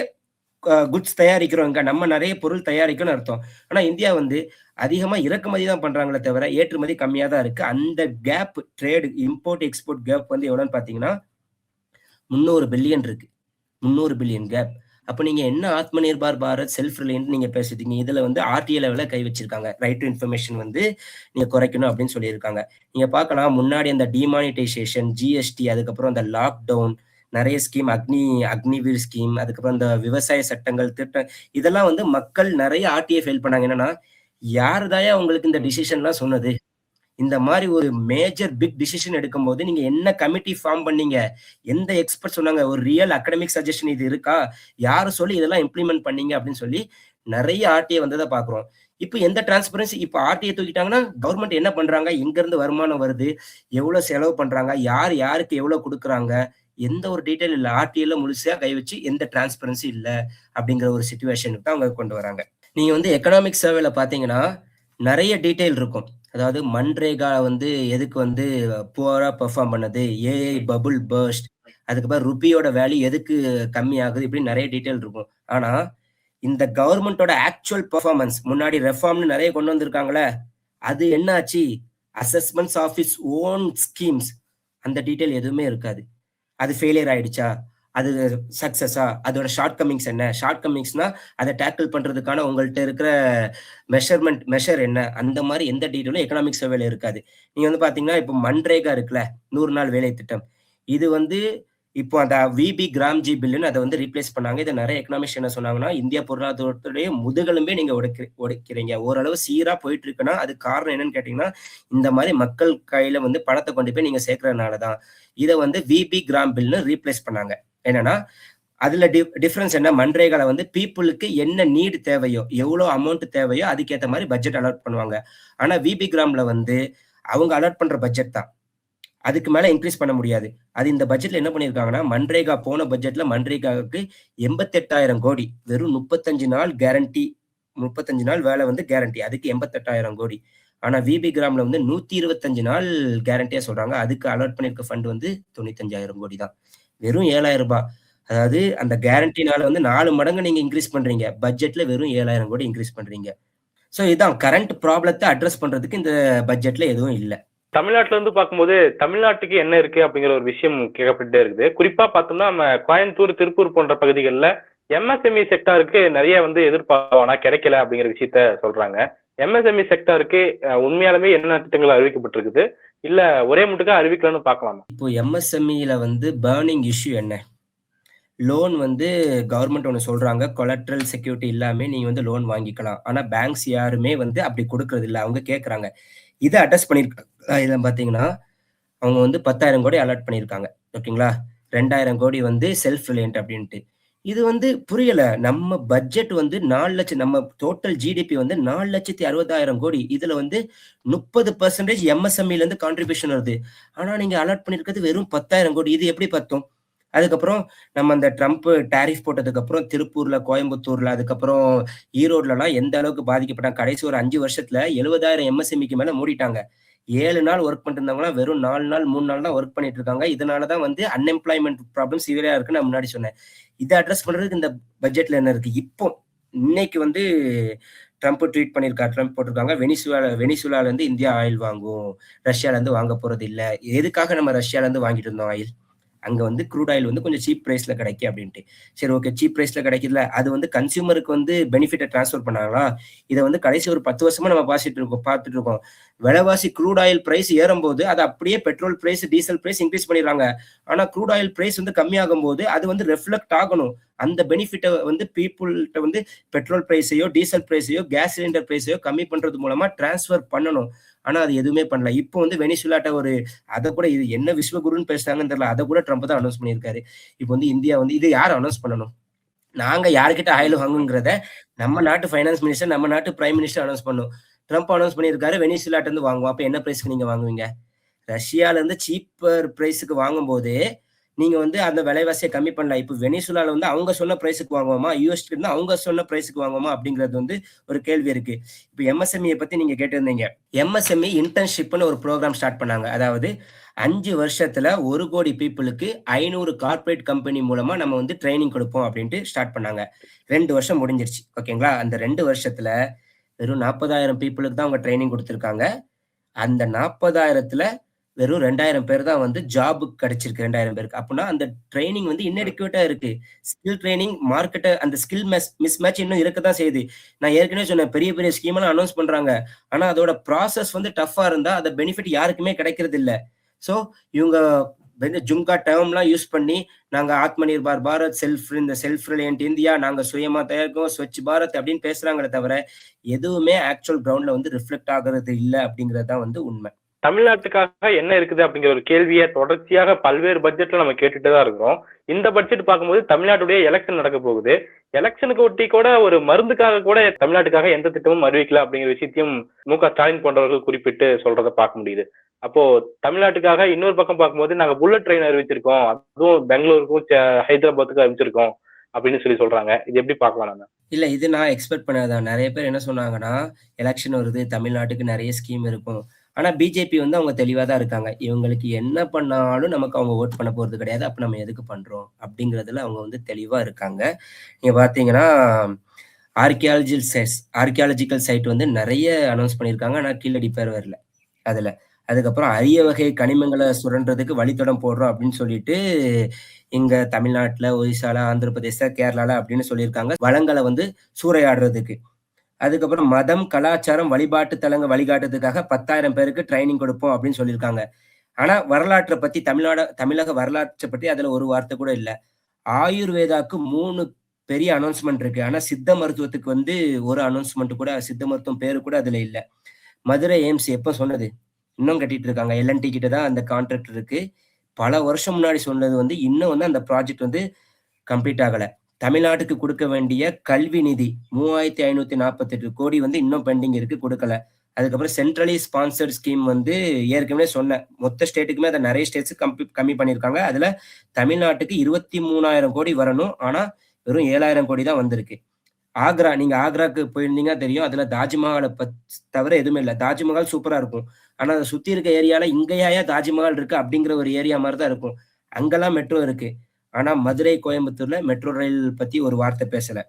குட்ஸ் தயாரிக்கிறோங்க, நம்ம நிறைய பொருள் தயாரிக்கணும்னு அர்த்தம். ஆனா இந்தியா வந்து அதிகமா இறக்குமதி தான் பண்றாங்களே தவிர ஏற்றுமதி கம்மியா தான் இருக்கு. அந்த gap trade import export gap வந்து எவ்வளவுன்னு பாத்தீங்கன்னா 300 பில்லியன் இருக்கு. 300 பில்லியன் கேப். அப்ப நீங்க என்ன ஆத்ம நிர்பார் பாரத், செல்ஃப் ரிலையன்ட் நீங்க பேசிட்டீங்க. இதுல வந்து ஆர்டிஐ லெவல்ல கை வச்சிருக்காங்க. ரைட் டு இன்ஃபர்மேஷன் வந்து நீங்க குறைக்கணும் அப்படின்னு சொல்லியிருக்காங்க. நீங்க பார்க்கலாம் முன்னாடி அந்த டிமானிட்டைசேஷன், ஜிஎஸ்டி, அதுக்கப்புறம் அந்த லாக்டவுன், நிறைய ஸ்கீம் அக்னிவீர் ஸ்கீம், அதுக்கப்புறம் இந்த விவசாய சட்டங்கள், திட்டம் இதெல்லாம் வந்து மக்கள் நிறைய ஆர்டிஐ ஃபைல் பண்ணாங்க. என்னன்னா, யாருதாயா உங்களுக்கு இந்த டிசிஷன்லாம் சொன்னது? இந்த மாரி ஒரு மேஜர் பிக் டிசிஷன் எடுக்கும்போது, நீங்க என்ன கமிட்டி ஃபார்ம் பண்ணீங்க? எந்த எக்ஸ்பர்ட் சொன்னாங்க? ஒரு ரியல் அகாடமிக் சஜஷன் இது இருக்கா? யாரு சொல்லி இதெல்லாம் இம்ப்ளிமெண்ட் பண்ணீங்க? அப்படின்னு சொல்லி நெறைய ஆர்டிஐ வந்தத பார்க்குறோம். இப்ப எந்த டிரான்ஸ்பரன்சி இப்ப ஆர்டிஐ தூக்கிட்டாங்கன்னா, கவர்ன்மெண்ட் என்ன பண்றாங்க? எங்கருந்து வருமானம் வருது? எவ்வளோ செலவு பண்றாங்க? யார் யாருக்கு எவ்வளோ குடுக்குறாங்க? எந்த ஒரு டீட்டெயில் இல்ல. ஆர்டிஐல முழுசா கை வச்சு எந்த டிரான்ஸ்பரன்சி இல்ல. அப்படிங்கிற ஒரு சிச்சுவேஷனுக்கு தான் அவங்க கொண்டு வராங்க. நீங்க வந்து எக்கனாமிக் சர்வேல பார்த்தீங்கன்னா, நெறைய டீட்டெயில் இருக்கும். அதாவது மன்ரேகா வந்து எதுக்கு வந்து புவரா பெர்ஃபார்ம் பண்ணுது? AI bubble burst. அதுக்கப்புறம் ருப்பியோட வேல்யூ எதுக்கு கம்மி ஆகுது? இப்படி நெறைய டீட்டெயில் இருக்கும். ஆனா, இந்த கவர்ன்மென்ட்டோட ஆக்சுவல் பெர்ஃபார்மன்ஸ் முன்னாடி ரெஃபார்ம்னு நெறைய கொண்டு வந்திருக்காங்கல்ல, அது என்ன ஆச்சு? அசஸ்மென்ட்ஸ் ஆஃப் இட்ஸ் ஓன் ஸ்கீம்ஸ் அந்த டீட்டெயில் எதுவுமே இருக்காது. அது ஃபெயிலியர் ஆயிடுச்சா? அது சக்சஸா? அதோட ஷார்ட் கமிங்ஸ் என்ன? ஷார்ட் கமிங்ஸ்னா அத டேக்கிள் பண்றதுக்கான உங்கள்ட்ட இருக்கிற மெஷர் என்ன? அந்த மாரி எந்த டீட்டெயிலும் எக்கனாமிக் சர்வேல இருக்காது. நீங்க வந்து பார்த்தீங்கன்னா, இப்போ மன்ரேகா இருக்குல்ல, 100 நாள் வேலை திட்டம். இது வந்து இப்போ அந்த விபி கிராம்ஜி பில்லுன்னு அத வந்து ரீப்ளேஸ் பண்ணாங்க. இத நெறைய எக்கனாமிக்ஸ் என்ன சொன்னாங்கன்னா, இந்தியா பொருளாதாரத்துடைய முதுகெலும்பே நீங்க உடைக்கிறீங்க. ஓரளவு சீரா போயிட்டு இருக்குன்னா, அதுக்கு காரணம் என்னன்னு கேட்டீங்கன்னா, இந்த மாரி மக்கள் கையில வந்து பணத்த கொண்டு போய் நீங்க சேர்க்கிறதுனால தான். இத வந்து விபி கிராம் பில்னு ரீப்ளேஸ் பண்ணாங்க. என்னன்னா, அதுல டிஃபரன்ஸ் என்ன? மன்ரேகால வந்து பீப்பிளுக்கு என்ன நீட் தேவையோ, எவ்வளோ அமௌண்ட் தேவையோ அதுக்கேத்த மாரி பட்ஜெட் அலாட் பண்ணுவாங்க. ஆனா விபி கிராம்ல வந்து அவங்க அலாட் பண்ற பட்ஜெட் தான். அதுக்கு மேல இன்கிரீஸ் பண்ண முடியாது. அது இந்த பட்ஜெட்ல என்ன பண்ணியிருக்காங்கன்னா, மன்ரேகா போன பட்ஜெட்ல மன்ரேகாவுக்கு 88,000 கோடி. வெறும் 35 நாள் கேரண்டி. 35 நாள் வேலை வந்து கேரண்டி. அதுக்கு 88,000 கோடி. ஆனா விபி கிராம்ல வந்து 125 நாள் கேரண்டியா சொல்றாங்க. அதுக்கு அலாட் பண்ணியிருக்க ஃபண்ட் வந்து 95,000 கோடி தான். வெறும் ரூ. 7,000. அதாவது அந்த கேரண்டினால வந்து 4 மடங்கு நீங்க இன்கிரீஸ் பண்றீங்க. பட்ஜெட்ல வெறும் 7,000 கோடி இன்கிரீஸ் பண்றீங்க. ஸோ இதான் கரண்ட் ப்ராப்ளத்த அட்ரஸ் பண்றதுக்கு இந்த பட்ஜெட்ல எதுவும் இல்ல. தமிழ்நாட்டுல இருந்து பார்க்கும்போது தமிழ்நாட்டுக்கு என்ன இருக்கு அப்படிங்கிற ஒரு விஷயம் கேட்கப்பட்டே இருக்குது. குறிப்பா பார்த்தோம்னா நம்ம கோயம்புத்தூர், திருப்பூர் போன்ற பகுதிகளில் எம்எஸ்எம்இ செக்டாருக்கு நிறைய வந்து எதிர்பார்ப்போம், ஆனா கிடைக்கல அப்படிங்கிற விஷயத்த சொல்றாங்க. எம்எஸ்எம்இ செக்டாருக்கு உண்மையாலுமே என்ன திட்டங்கள் அறிவிக்கப்பட்டிருக்குது, இல்ல ஒரே முட்டுக்கா அறிவிக்கலாம்னு பார்க்கலாமா? இப்போ எம்எஸ்எம்இல வந்து பர்னிங் இஷ்யூ என்ன? லோன் வந்து கவர்மெண்ட் ஒண்ணு சொல்றாங்க. கொலாட்ரல் செக்யூரிட்டி இல்லாம நீங்க வந்து லோன் வாங்கிக்கலாம். ஆனா பேங்க்ஸ் யாருமே வந்து அப்படி குடுக்குறது இல்ல. அவங்க கேட்கறாங்க. இத அட்ரஸ் பண்ணியிருக்காங்க. இதுல பார்த்தீங்கன்னா, அவங்க வந்து 10,000 கோடி அலாட் பண்ணியிருக்காங்க. ஓகேங்களா? 2,000 கோடி வந்து செல்ஃப் ரிலையன்ட் அப்டின்ட்டு. இது வந்து புரியல. நம்ம பட்ஜெட் வந்து 4,00,000 நம்ம டோட்டல் ஜிடிபி வந்து 4,60,000 கோடி. இதுல வந்து 30% எம்எஸ்எம்இலருந்து கான்ட்ரிபியூஷன் வருது. ஆனா நீங்க அலாட் பண்ணியிருக்கிறது வெறும் 10,000 கோடி. இது எப்படி பத்தும்? அதுக்கப்புறம் நம்ம அந்த ட்ரம்ப் டாரிஃப் போட்டதுக்கப்புறம் திருப்பூர்ல, கோயம்புத்தூர்ல, அதுக்கப்புறம் ஈரோட்லலாம் எந்த அளவுக்கு பாதிக்கப்பட்டாங்க. கடைசி ஒரு 5 வருஷத்துல 70,000 எம்எஸ்எம்இக்கு மேல மூடிட்டாங்க. 7 நாள் வொர்க் பண்ணிட்டு இருந்தவங்கலாம் வெறும் 4 நாள், 3 நாள் தான் வொர்க் பண்ணிட்டு இருக்காங்க. இதனால தான் வந்து அன்எம்ப்ளாய்மென்ட் ப்ராப்ளம் சிவியரா இருக்குன்னு நான் முன்னாடி சொன்னேன். இத அட்ரஸ் பண்றதுக்கு இந்த பட்ஜெட்ல என்ன இருக்கு? இப்போ இன்னைக்கு வந்து ட்ரம்ப் ட்வீட் பண்ணியிருக்காரு. ட்ரம்ப் போட்டிருக்காங்க, வெனிசுலால இருந்து இந்தியா ஆயில் வாங்கும். ரஷ்யால இருந்து வாங்க போறது இல்ல. எதுக்காக நம்ம ரஷ்யால இருந்து வாங்கிட்டு இருந்தோம் ஆயில்? அங்க வந்து க்ரூட் ஆயில் வந்து கொஞ்சம் சீப் பிரைஸ்ல கிடைக்கும் அப்படின்ட்டு. சரி, ஓகே, சீப் பிரைஸ்ல கிடைக்குதுல, அது வந்து கன்சியூமருக்கு வந்து பெனிஃபிட்ட ட்ரான்ஸ்ஃபர் பண்ணாங்களா? இத வந்து கடைசி ஒரு 10 வருஷமா நம்ம பார்த்துட்டு இருக்கோம். விலைவாசி க்ரூட் ஆயில் பிரைஸ் ஏறும்போது அது அப்படியே petrol price, diesel price increase பண்ணிடுறாங்க. ஆனா க்ரூட் ஆயில் பிரைஸ் வந்து கம்மியாகும்போது அது வந்து ரெஃப்ளெக்ட் ஆகணும். அந்த பெனிஃபிட்ட வந்து பீப்புள்ட்ட வந்து பெட்ரோல் பிரைஸையோ, டீசல் பிரைஸையோ, கேஸ் சிலிண்டர் பிரைஸையோ கம்மி பண்றது மூலமா ட்ரான்ஸ்ஃபர் பண்ணணும். ஆனா அது எதுவுமே பண்ணல. இப்போ வந்து வெனிசுலாட்ட ஒரு அத கூட இது என்ன விஸ்வகுருன்னு பேசுறாங்கன்னு தெரியல. அத கூட ட்ரம்ப் தான் அனௌன்ஸ் பண்ணியிருக்காரு. இப்போ வந்து இந்தியா வந்து இத யார் அனௌன்ஸ் பண்ணணும்? நாங்க யார்கிட்ட ஆயில் வாங்குங்கிறத நம்ம நாட்டு ஃபைனான்ஸ் மினிஸ்டர், நம்ம நாட்டு பிரைம் மினிஸ்டர் அனௌன்ஸ் பண்ணணும். ட்ரம்ப் அனௌன்ஸ் பண்ணியிருக்காரு, வெனிசுலாட்ட இருந்து வாங்குவோம். அப்ப என்ன பிரைஸ்க்கு நீங்க வாங்குவீங்க? ரஷ்யால இருந்து சீப்பர் பிரைஸ்க்கு வாங்கும்போது, நீங்க வந்து அந்த விலைவாசிய கம்மி பண்ணலாம். இப்ப வெனிசுலால வந்து அவங்க சொன்ன பிரைஸ்க்கு வாங்குவோமா? யுஎஸ்ல இருந்து அவங்க சொன்ன பிரைஸ்க்கு வாங்குவோமா? அப்படிங்கிறது வந்து ஒரு கேள்வி இருக்கு. இப்ப எம்எஸ்எம்இ பத்தி நீங்க கேட்டிருந்தீங்க. எம்எஸ்எம்இ இன்டர்ன்ஷிப்னு ஒரு ப்ரோகிராம் ஸ்டார்ட் பண்ணாங்க. அதாவது 5 வருஷத்துல 1 கோடி பீப்பிளுக்கு 500 கார்ப்பரேட் கம்பெனி மூலமா நம்ம வந்து ட்ரெய்னிங் குடுப்போம் அப்படின்ட்டு ஸ்டார்ட் பண்ணாங்க. 2 வருஷம் முடிஞ்சிருச்சு. ஓகேங்களா? அந்த 2 வருஷத்துல வெறும் 40,000 பீப்பிளுக்கு தான் அவங்க ட்ரெய்னிங் குடுத்திருக்காங்க. அந்த 40,000த்துல வெறும் 2,000 பேர் தான் வந்து ஜாபுக்கு கிடைச்சிருக்கு, 2,000 பேருக்கு. அப்பன்னா அந்த ட்ரெய்னிங் வந்து இன்அடிக்குவேட்டா இருக்கு. ஸ்கில் ட்ரெய்னிங், அந்த ஸ்கில் மிஸ்மேட்ச் இன்னும் இருக்கத்தான் செய்யுது. நான் ஏற்கனவே சொன்னேன், பெரிய பெரிய ஸ்கீம் எல்லாம் அனௌன்ஸ் பண்றாங்க. ஆனா அதோட ப்ராசஸ் வந்து டஃப்பா இருந்தா அந்த பெனிஃபிட் யாருக்குமே கிடைக்கிறது இல்ல. சோ இவங்க வந்து ஜும்கா டெர்ம்லாம் யூஸ் பண்ணி நாங்க ஆத்ம நிர்பார் பாரத், இந்த செல்ஃப் ரிலையன்ட் இந்தியா, நாங்க சுயமா தயாரிக்கோம், ஸ்வச் பாரத் அப்படின்னு பேசுறாங்களே தவிர எதுவுமே ஆக்சுவல் கிரவுண்ட்ல வந்து ரிஃப்ளெக்ட் ஆகுறது இல்ல அப்படிங்கிறது தான் வந்து உண்மை. தமிழ்நாட்டுக்காக என்ன இருக்குது அப்படிங்கிற ஒரு கேள்வியை தொடர்ச்சியாக பல்வேறு பட்ஜெட்ல நம்ம கேட்டுட்டு தான் இருக்கிறோம். இந்த பட்ஜெட் பார்க்கும்போது தமிழ்நாட்டுடைய எலெக்ஷன் நடக்க போகுது. எலெக்ஷனுக்கு ஒட்டி கூட ஒரு மருந்துக்காக கூட தமிழ்நாட்டுக்காக எந்த திட்டமும் அறிவிக்கல அப்படிங்கிற விஷயத்தையும் மு.க.ஸ்டாலின் போன்றவர்கள் குறிப்பிட்டு சொல்றதை பார்க்க முடியுது. அப்போ தமிழ்நாட்டுக்காக இன்னொரு பக்கம் பார்க்கும்போது நாங்க புல்லட் ட்ரெயின் அறிவிச்சிருக்கோம், அதுவும் பெங்களூருக்கும் ஹைதராபாத்துக்கும் அறிவிச்சிருக்கோம் அப்படின்னு சொல்றாங்க. இது எப்படி பார்க்கலாம் நம்ம? இல்ல, இது நான் எக்ஸ்பெக்ட் பண்ணதுதான். நெறைய பேர் என்ன சொன்னாங்கன்னா, எலக்ஷன் வருது, தமிழ்நாட்டுக்கு நெறைய ஸ்கீம் இருக்கும். ஆனா பிஜேபி வந்து அவங்க தெளிவா தான் இருக்காங்க. இவங்களுக்கு என்ன பண்ணாலும் நமக்கு அவங்க வோட் பண்ண போறது கிடையாது. அப்ப நம்ம எதுக்கு பண்றோம்? அப்படிங்கிறதுல அவங்க வந்து தெளிவா இருக்காங்க. நீங்க பார்த்தீங்கன்னா, ஆர்க்கியாலஜிக்கல் சைட் வந்து நெறைய அனௌன்ஸ் பண்ணியிருக்காங்க. ஆனா கீழடி பேர் வரல அதுல. அதுக்கப்புறம் அரிய வகை கனிமங்கள சுரண்டுறதுக்கு வழித்தடம் போடுறோம் அப்படின்னு சொல்லிட்டு, இங்க தமிழ்நாட்டுல, ஒரிசால, ஆந்திர பிரதேச, கேரளால அப்படின்னு சொல்லியிருக்காங்க. வளங்கள வந்து சூறையாடுறதுக்கு. அதுக்கப்புறம் மதம், கலாச்சாரம், வழிபாட்டு தலங்க வழிகாட்டுறதுக்காக 10,000 பேருக்கு ட்ரெய்னிங் கொடுப்போம் அப்படின்னு சொல்லியிருக்காங்க. ஆனா வரலாற்ற பத்தி தமிழக வரலாற்ற பத்தி அதுல ஒரு வார்த்தை கூட இல்ல. ஆயுர்வேதாக்கு 3 பெரிய அனௌன்ஸ்மென்ட் இருக்கு. ஆனா சித்த மருத்துவத்துக்கு வந்து ஒரு அனௌன்ஸ்மென்ட் கூட, சித்த மருத்துவம் பேரு கூட அதுல இல்ல. மதுரை எய்ம்ஸ் எப்ப சொன்னது? இன்னும் கட்டிட்டு இருக்காங்க. எல்&டி கிட்ட தான் அந்த கான்ட்ராக்ட் இருக்கு. பல வருஷம் முன்னாடி சொன்னது வந்து இன்னும் வந்து அந்த ப்ராஜெக்ட் வந்து கம்ப்ளீட் ஆகல. தமிழ்நாட்டுக்கு குடுக்க வேண்டிய கல்வி நிதி 3,548 கோடி வந்து இன்னும் பெண்டிங் இருக்கு, குடுக்கல. அதுக்கப்புறம் சென்ட்ரலி ஸ்பான்சர்ட் ஸ்கீம் வந்து ஏற்கனவே சொன்னேன். மொத்த ஸ்டேட்டுக்குமே அத நெறைய ஸ்டேட்ஸ் கம்மி பண்ணியிருக்காங்க. அதுல தமிழ்நாட்டுக்கு 23,000 கோடி வரணும். ஆனா வெறும் 7,000 கோடி தான் வந்திருக்கு. நீங்க ஆக்ராக்கு போயிருந்தீங்கன்னா தெரியும். அதுல தாஜ்மஹால தவிர எதுவுமே இல்ல. தாஜ்மஹால் சூப்பரா இருக்கும். ஆனா அத சுத்தி இருக்க ஏரியால இங்கேயா தாஜ்மஹால் இருக்கு அப்படிங்கிற ஒரு ஏரியா மாரி தான் இருக்கும். அங்கலாம் மெட்ரோ இருக்கு. ஆனா மதுரை, கோயம்புத்தூர்ல மெட்ரோ ரயில் பத்தி ஒரு வார்த்தை பேசல.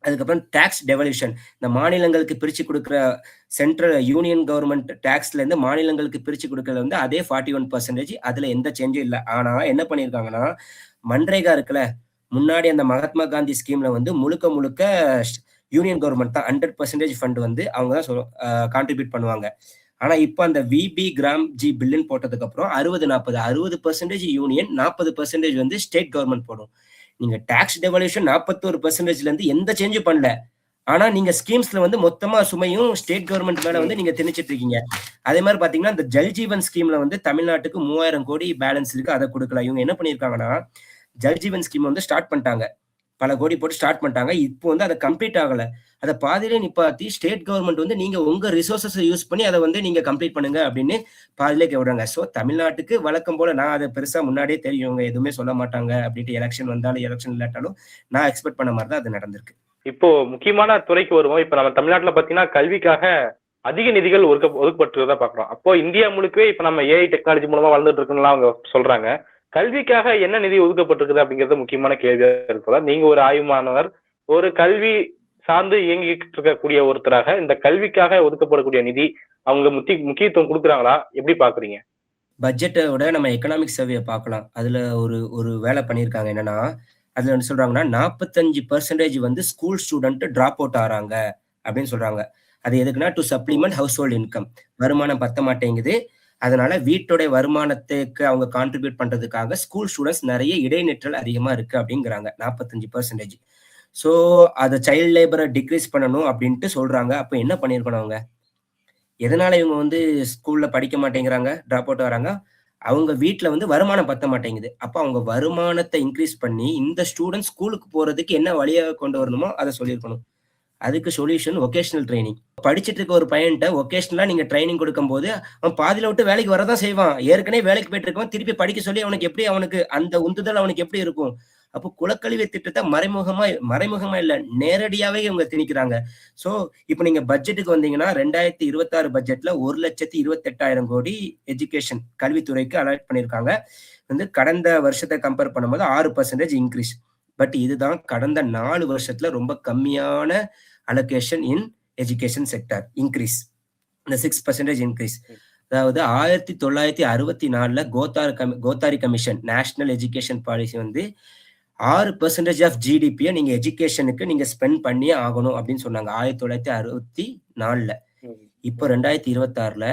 அதுக்கப்புறம் டாக்ஸ் டெவல்யூஷன். இந்த மாநிலங்களுக்கு பிரிச்சு குடுக்குற சென்ட்ரல் யூனியன் கவர்ன்மென்ட் டாக்ஸ்ல இருந்து மாநிலங்களுக்கு பிரிச்சு குடுக்குறது வந்து அதே 41% அதுல எந்த சேஞ்சும் இல்ல. ஆனா என்ன பண்ணியிருக்காங்கன்னா, மன்ரேகா இருக்குல்ல, முன்னாடி அந்த மகாத்மா காந்தி ஸ்கீம்ல வந்து முழுக்க முழுக்க யூனியன் கவர்ன்மெண்ட் தான் 100% ஃபண்ட் வந்து அவங்க தான் கான்ட்ரிபியூட் பண்ணுவாங்க. ஆனா இப்ப அந்த விபி கிராம் ஜி பில்லுன்னு போட்டதுக்கு அப்புறம் 60, 40 60% யூனியன் 40% வந்து ஸ்டேட் கவர்ன்மெண்ட் போடும். நீங்க டாக்ஸ் டெவல்யூஷன் 41%ல இருந்து எந்த சேஞ்சும் பண்ணல. ஆனா நீங்க ஸ்கீம்ஸ்ல வந்து மொத்தமா சுமையும் ஸ்டேட் கவர்ன்மெண்ட் மேல வந்து நீங்க திணிச்சிட்டு இருக்கீங்க. அதே மாரி பார்த்தீங்கன்னா, இந்த ஜல் ஜீவன் ஸ்கீம்ல வந்து தமிழ்நாட்டுக்கு 3000 கோடி பேலன்ஸ் இருக்கு. அத குடுக்கல. இவங்க என்ன பண்ணியிருக்காங்கன்னா, ஜல் ஜீவன் ஸ்கீம் வந்து ஸ்டார்ட் பண்ணிட்டாங்க. பல கோடி போட்டு ஸ்டார்ட் பண்ணிட்டாங்க. இப்போ வந்து அத கம்ப்ளீட் ஆகல. அத பாதியிலே நிப்பாட்டி ஸ்டேட் கவர்ன்மெண்ட் வந்து நீங்க உங்க ரிசோர்ஸஸ யூஸ் பண்ணி அத வந்து நீங்க கம்ப்ளீட் பண்ணுங்க அப்படின்னு பாதியிலே விடுறாங்க. சோ தமிழ்நாட்டுக்கு வழக்கம் போல நான் அத பெருசா முன்னாடியே தெரியும். இவங்க எதுவுமே சொல்ல மாட்டாங்க அப்படின்ட்டு எலக்ஷன் வந்தாலும், எலக்ஷன் இல்லாட்டாலும் நான் எக்ஸ்பெக்ட் பண்ண மாரி தான் அது நடந்திருக்கு. இப்போ முக்கியமான துறைக்கு வருவோம். இப்ப நம்ம தமிழ்நாட்டுல பாத்தீங்கன்னா கல்விக்காக அதிக நிதிகள் ஒதுக்கப்பட்டிருக்கிறதா பாக்குறோம். அப்போ இந்தியா முழுக்கவே இப்ப நம்ம ஏஐ டெக்னாலஜி மூலமா வளர்ந்துட்டு இருக்குன்னு அவங்க சொல்றாங்க. கல்விக்காக என்ன நிதி ஒதுக்கப்பட்டிருக்குது அப்படிங்கிறது முக்கியமான கேள்வியா இருக்கலாம். நீங்க ஒரு ஆய்வு மாணவர், ஒரு கல்வி சார்ந்து இயங்கிட்டு இருக்கக்கூடிய ஒருத்தராக இந்த கல்விக்காக ஒதுக்கப்படக்கூடிய நிதி அவங்க முக்கியத்துவம் கொடுக்குறாங்களா? எப்படி பாக்குறீங்க? பட்ஜெட்ட விட நம்ம எக்கனாமிக் சர்வே பார்க்கலாம். அதுல ஒரு ஒரு வேலை பண்ணியிருக்காங்க. என்னன்னா, அதுல என்ன சொல்றாங்கன்னா, 45% வந்து ஸ்கூல் ஸ்டூடண்ட் டிராப் அவுட் ஆறாங்க அப்படின்னு சொல்றாங்க. அது எதுக்குன்னா, to supplement household income. வருமானம் பத்த மாட்டேங்குது. அதனால வீட்டுடைய வருமானத்துக்கு அவங்க கான்ட்ரிபியூட் பண்றதுக்காக ஸ்கூல் ஸ்டூடண்ட்ஸ் நெறைய இடைநிற்றல் அதிகமா இருக்கு அப்படிங்கிறாங்க. 45%. ஸோ அத சைல்ட் லேபர டிக்ரீஸ் பண்ணணும் அப்படின்ட்டு சொல்றாங்க. அப்ப என்ன பண்ணியிருக்கணும் அவங்க? எதனால இவங்க வந்து ஸ்கூல்ல படிக்க மாட்டேங்கிறாங்க, ட்ராப் அவுட் வராங்க? அவங்க வீட்ல வந்து வருமானம் பத்த மாட்டேங்குது. அப்ப அவங்க வருமானத்த இன்கிரீஸ் பண்ணி, இந்த ஸ்டூடண்ட்ஸ் ஸ்கூலுக்கு போறதுக்கு என்ன வழியா கொண்டு வரணுமோ, அத சொல்லியிருக்கணும். அதுக்கு சொல்யூஷன் வொகேஷனல் ட்ரெய்னிங். படிச்சுட்டு இருக்க ஒரு பையன்ட்ட வொகேஷனலா நீங்க ட்ரெய்னிங் குடுக்கும்போது, அவன் பாதியில விட்டு வேலைக்கு வரதான் செய்வான். ஏற்கனவே வேலைக்கு போயிட்டு இருக்கவன் திருப்பி படிக்க சொல்லி அவனுக்கு அந்த உந்துதல் அவனுக்கு எப்படி இருக்கும்? அப்போ குலக்கல்வி திட்டத்த மறைமுகமா இல்ல, நேரடியாவே இவங்க திணிக்கிறாங்க. சோ, இப்ப நீங்க பட்ஜெட்டுக்கு வந்தீங்கன்னா, 2026 பட்ஜெட்ல 1,28,000 கோடி எஜுகேஷன் கல்வித்துறைக்கு அலாட் பண்ணியிருக்காங்க. வந்து கடந்த வருஷத்த கம்பேர் பண்ணும்போது 6% இன்கிரீஸ். பட் இதுதான் கடந்த 4 வருஷத்துல ரொம்ப கம்மியான allocation in education sector increase. இந்த 6% இன்கிரீஸ். அதாவது 1964ல Kothari commission national education policy வந்து 6% ஆஃப் ஜிடிபிய நீங்க எஜுகேஷனுக்கு நீங்க ஸ்பெண்ட் பண்ணியே ஆகணும் அப்படின்னு சொன்னாங்க 1964ல. இப்போ 2026ல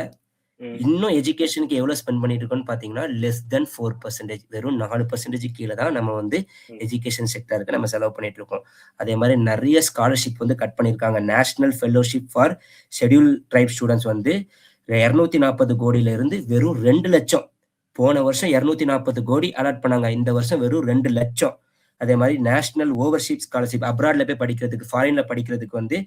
இன்னும் எஜுகேஷனுக்கு எவ்வளவு ஸ்பெண்ட் பண்ணிட்டு இருக்கோம்னு பாத்தீங்கன்னா லெஸ் தென் 4%. வெறும் 4% கீழே தான் நம்ம வந்து எஜுகேஷன் செக்டருக்கு நம்ம செலவு பண்ணிட்டு இருக்கோம். அதே மாதிரி நிறைய ஸ்காலர்ஷிப் வந்து கட் பண்ணியிருக்காங்க. National fellowship for schedule try students வந்து 240 கோடியில இருந்து வெறும் 2 லட்சம். போன வருஷம் 240 கோடி அலாட் பண்ணாங்க. இந்த வருஷம் வெறும் 2 லட்சம். அதே மாதிரி நேஷனல் ஓவர்சீஸ் ஸ்காலர்ஷிப் அப்ராட்ல போய் படிக்கிறதுக்கு, ஃபாரின்ல படிக்கிறதுக்கு வந்து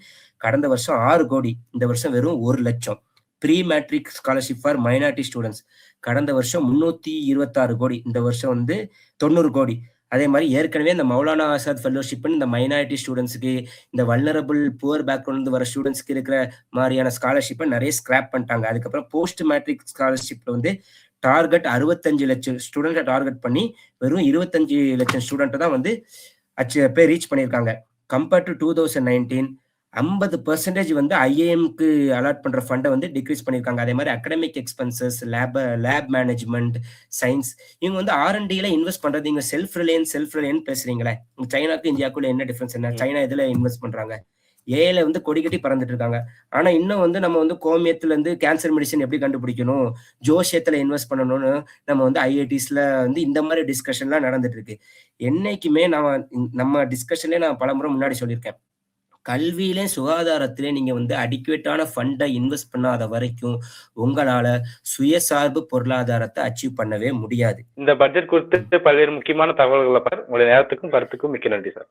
கடந்த வருஷம் 6 கோடி, இந்த வருஷம் வெறும் 1 லட்சம். Pre matric scholarship for minority students கடந்த வருஷம் 326 கோடி, இந்த வருஷம் வந்து 90 கோடி. அதே மாதிரி ஏற்கனவே இந்த மௌலானா ஆசாத் ஃபெல்லோஷிப் இந்த மைனாரிட்டி ஸ்டூடெண்ட்ஸுக்கு, இந்த வல்னரபிள் புவர் பேக்ரவுண்ட் வர ஸ்டூடெண்ட்ஸ்க்கு இருக்கிற மாதிரியான ஸ்காலர்ஷிப்பை நிறைய ஸ்கிராப் பண்ணிட்டாங்க. அதுக்கப்புறம் போஸ்ட் மேட்ரிக் ஸ்காலர்ஷிப்ல வந்து டார்கெட் 65 லட்சம் ஸ்டூடெண்ட்டை டார்கெட் பண்ணி வெறும் 25 லட்சம் ஸ்டூடெண்ட்டை தான் வந்து போய் ரீச் பண்ணியிருக்காங்க. கம்பேர்ட் டு 2019 50% வந்து ஐஏஎம்க்கு அலாட் பண்ற ஃபண்டை வந்து டிக்ரீஸ் பண்ணியிருக்காங்க. அதே மாதிரி academic expenses, lab management, science இவங்க வந்து R&Dல இன்வெஸ்ட் பண்றது. நீங்க செல்ஃப் ரிலையன்ஸ் பேசுறீங்களே, சைனாக்கு இந்தியாவுக்குள்ள என்ன டிஃபரன்ஸ்? என்ன சைனா இதுல இன்வெஸ்ட் பண்றாங்க? ஏல வந்து கொடி கட்டி பறந்துட்டு இருக்காங்க. ஆனா இன்னும் வந்து நம்ம வந்து கோமியத்துல இருந்து கேன்சர் மெடிசன் எப்படி கண்டுபிடிக்கணும், ஜோசியத்துல இன்வெஸ்ட் பண்ணணும்னு நம்ம வந்து ஐஐடிஸ்ல வந்து இந்த மாதிரி டிஸ்கஷன்லாம் நடந்துட்டு இருக்கு. என்னைக்குமே நம்ம டிஸ்கஷன்லயே நான் பலமுறை முன்னாடி சொல்லியிருக்கேன். கல்வியிலே சுகாதாரத்திலே நீங்க வந்து அடிக்குவேட்டான ஃபண்டை இன்வெஸ்ட் பண்ணாத வரைக்கும் உங்களால சுயசார்பு பொருளாதாரத்தை அச்சீவ் பண்ணவே முடியாது. இந்த பட்ஜெட் குறித்து பல்வேறு முக்கியமான தகவல்களை உங்களுடைய நேரத்துக்கும் கருத்துக்கும் மிக்க நன்றி சார்.